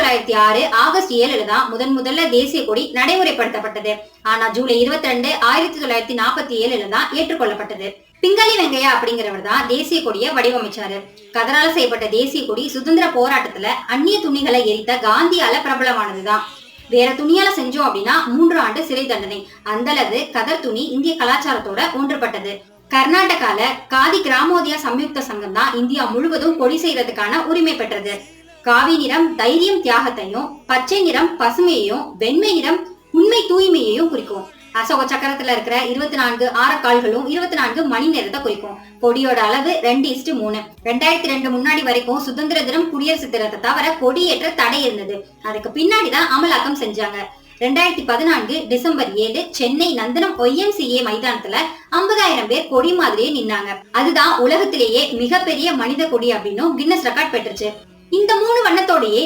1906 August 7 தான் முதல்ல தேசிய கொடி நடைமுறைப்படுத்தப்பட்டது. ஆனா ஜூலை 22 1947 தான் ஏற்றுக்கொள்ளப்பட்டது. பிங்களி வெங்கையா அப்படிங்கிறவர் தான் தேசிய கொடியை வடிவமைச்சாரு. கதரால செய்யப்பட்ட தேசிய கொடி சுதந்திர போராட்டத்துல அந்நிய துணிகளை எரித்த காந்தியால பிரபலமானதுதான். வேற துணியால செஞ்சோம் அப்படின்னா 3 ஆண்டு சிறை தண்டனை. அந்த அளவு கதர் துணி இந்திய கலாச்சாரத்தோட ஒன்றுபட்டது. கர்நாடகால காதி கிராமோதயா சம்யுக்த சங்கம் தான் இந்தியா முழுவதும் கொடி செய்யறதுக்கான உரிமை பெற்றது. காவி நிறம் தைரியம் தியாகத்தையும், பச்சை நிறம் பசுமையையும், வெண்மை நிறம் உண்மை தூய்மையையும் குறிக்கும். அசோக சக்கரத்துல இருக்கிற 24 ஆரக்கால்களும் 24 மணி நேரத்தை குறிக்கும். கொடியோட அளவு 2:3. 2002 முன்னாடி வரைக்கும் சுதந்திர தினம், குடியரசு தினத்தை தவிர கொடியேற்ற தடை இருந்தது. அதுக்கு பின்னாடிதான் அமலாக்கம் செஞ்சாங்க. 2014 டிசம்பர் 7 சென்னை நந்தனம் YMCA மைதானத்துல 50,000 பேர் கொடி மாதிரியே நின்னாங்க. அதுதான் உலகத்திலேயே மிகப்பெரிய மனித கொடி அப்படின்னு கின்னஸ் ரெக்கார்ட் பெற்றுச்சு. இந்த 3 வண்ணத்தோடயே